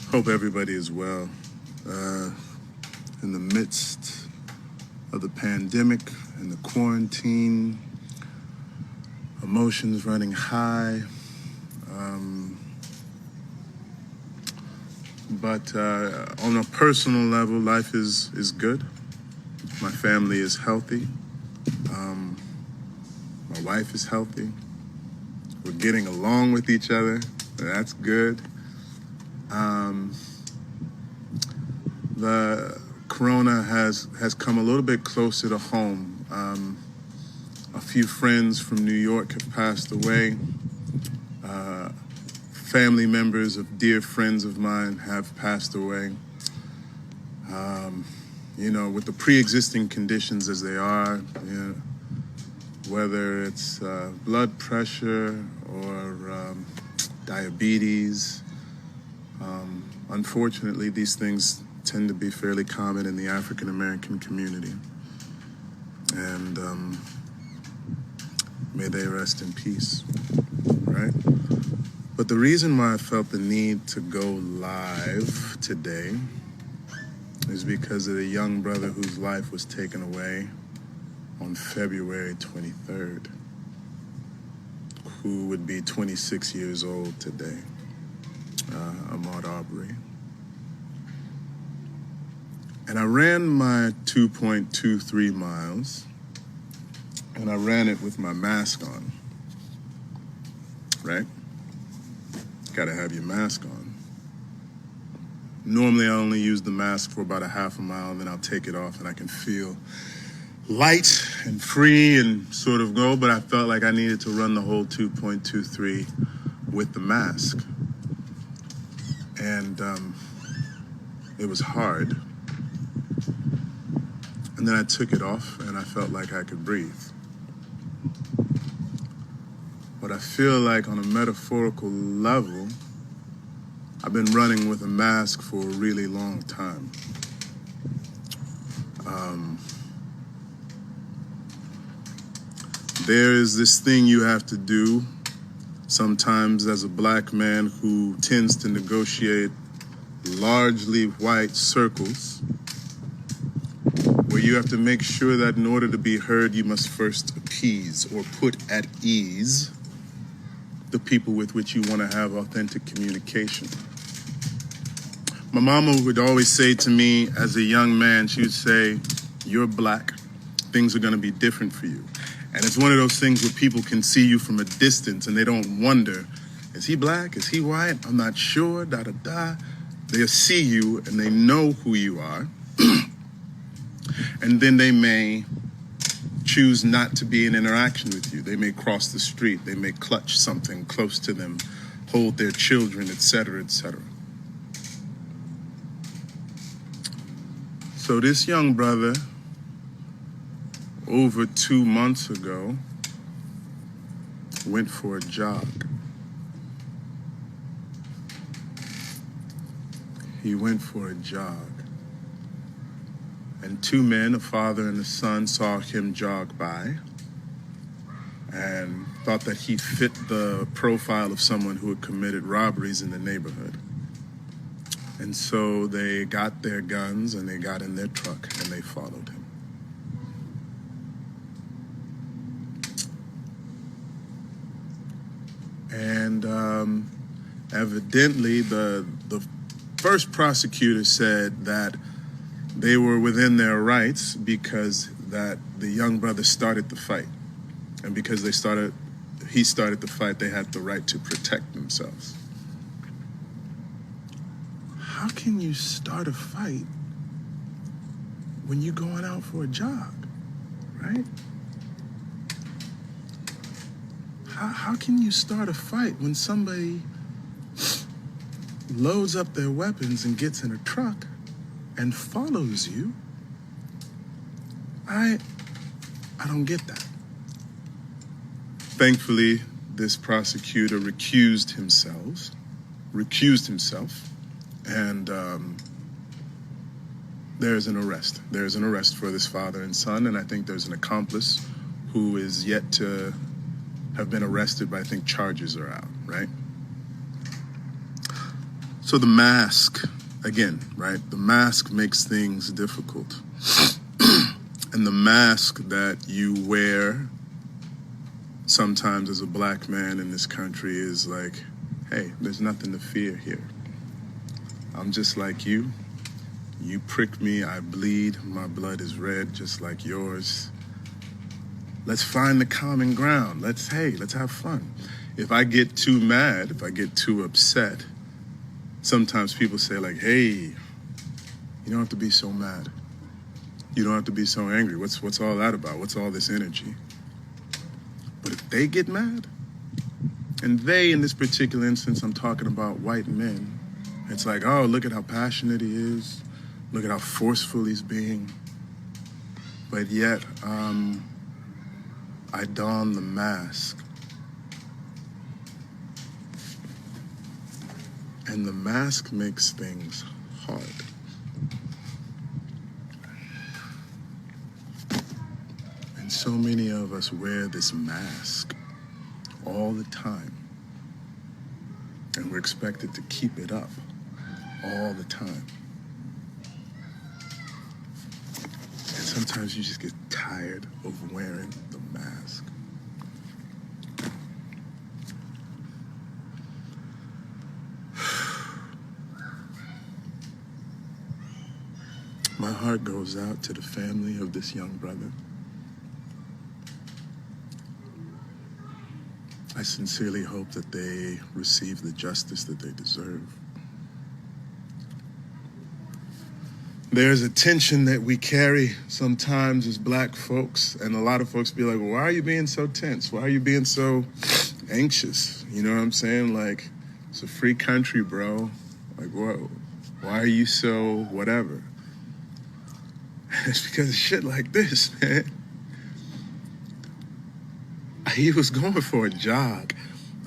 Hope everybody is well. In the midst of the pandemic and the quarantine, emotions running high. But on a personal level, life is good. My family is healthy. My wife is healthy. We're getting along with each other. That's good. The corona has come a little bit closer to home. A few friends from New York have passed away. Family members of dear friends of mine have passed away. With the pre-existing conditions as they are, whether it's blood pressure or diabetes, unfortunately, these things tend to be fairly common in the African American community. And may they rest in peace, right? But the reason why I felt the need to go live today is because of the young brother whose life was taken away on February 23rd, who would be 26 years old today, Ahmaud Arbery. And I ran my 2.23 miles, and I ran it with my mask on, right? Gotta have your mask on. Normally I only use the mask for about a half a mile, and then I'll take it off and I can feel light and free and sort of go, but I felt like I needed to run the whole 2.23 with the mask. And it was hard. And then I took it off and I felt like I could breathe. But I feel like on a metaphorical level, I've been running with a mask for a really long time. There is this thing you have to do sometimes as a black man who tends to negotiate largely white circles, where you have to make sure that in order to be heard, you must first appease or put at ease the people with which you want to have authentic communication. My mama would always say to me as a young man, she would say, "You're black, things are going to be different for you." And it's one of those things where people can see you from a distance and they don't wonder, is he black? Is he white? I'm not sure, da-da-da. They'll see you and they know who you are. And then they may choose not to be in interaction with you. They may cross the street. They may clutch something close to them, hold their children, etc., etc. So this young brother, over 2 months ago, went for a jog. He went for a jog. And two men, a father and a son, saw him jog by and thought that he fit the profile of someone who had committed robberies in the neighborhood. And so they got their guns and they got in their truck and they followed him. And evidently the first prosecutor said that they were within their rights because that the young brother started the fight. And because he started the fight, they had the right to protect themselves. How can you start a fight when you're going out for a jog, right? How can you start a fight when somebody loads up their weapons and gets in a truck and follows you? I don't get that. Thankfully, this prosecutor recused himself, and there's an arrest. There's an arrest for this father and son, and I think there's an accomplice who is yet to have been arrested, but I think charges are out, right? So the mask, again, right? The mask makes things difficult. And the mask that you wear sometimes as a black man in this country is like, hey, there's nothing to fear here. I'm just like you. You prick me, I bleed, my blood is red just like yours. Let's find the common ground. Let's have fun. If I get too mad, if I get too upset, sometimes people say like, hey, you don't have to be so mad. You don't have to be so angry. What's all that about? What's all this energy? But if they get mad, and they, in this particular instance, I'm talking about white men, it's like, oh, look at how passionate he is. Look at how forceful he's being. But yet, I don the mask. And the mask makes things hard. And so many of us wear this mask all the time. And we're expected to keep it up all the time. And sometimes you just get tired of wearing the mask. My heart goes out to the family of this young brother. I sincerely hope that they receive the justice that they deserve. There's a tension that we carry sometimes as black folks, and a lot of folks be like, well, why are you being so tense? Why are you being so anxious? You know what I'm saying? Like, it's a free country, bro. Like, why are you so whatever? It's because of shit like this, man. He was going for a jog.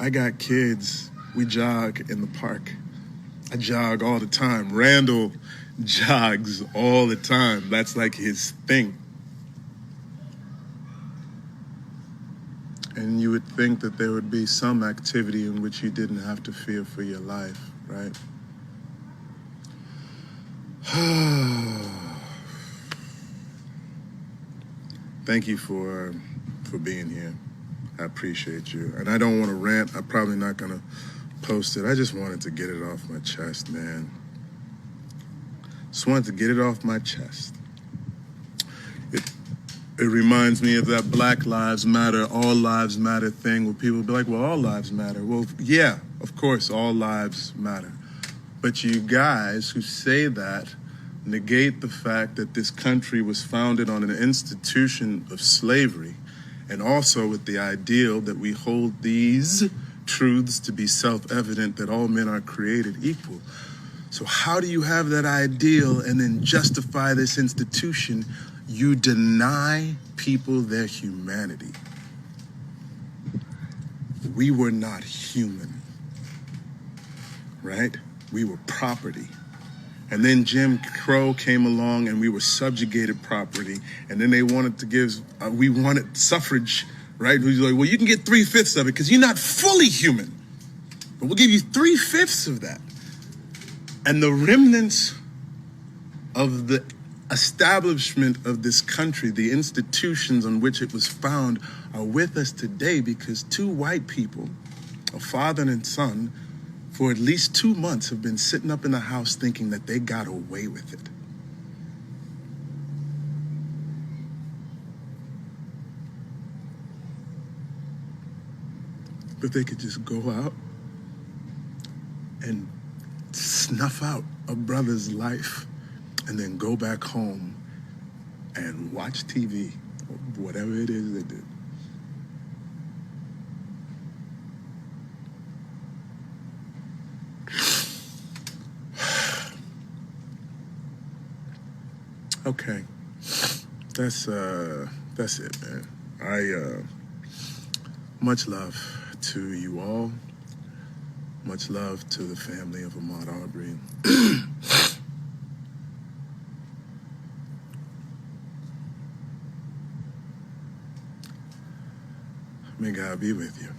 I got kids. We jog in the park. I jog all the time. Randall jogs all the time. That's like his thing. And you would think that there would be some activity in which you didn't have to fear for your life, right? Thank you for being here. I appreciate you. And I don't want to rant. I'm probably not going to post it. I just wanted to get it off my chest, man. Just wanted to get it off my chest. It reminds me of that Black Lives Matter, All Lives Matter thing where people be like, well, all lives matter. Well, yeah, of course, all lives matter. But you guys who say that negate the fact that this country was founded on an institution of slavery, and also with the ideal that we hold these truths to be self-evident that all men are created equal. So how do you have that ideal and then justify this institution? You deny people their humanity. We were not human, right? We were property. And then Jim Crow came along and we were subjugated property. And then they wanted to give, we wanted suffrage, right? We were like, well, you can get 3/5 of it because you're not fully human. But we'll give you 3/5 of that. And the remnants of the establishment of this country, the institutions on which it was found, are with us today because two white people, a father and son, for at least 2 months have been sitting up in the house thinking that they got away with it. But they could just go out and snuff out a brother's life and then go back home and watch TV, or whatever it is they did. Okay, that's it, man. Much love to you all. Much love to the family of Ahmaud Arbery. May God be with you.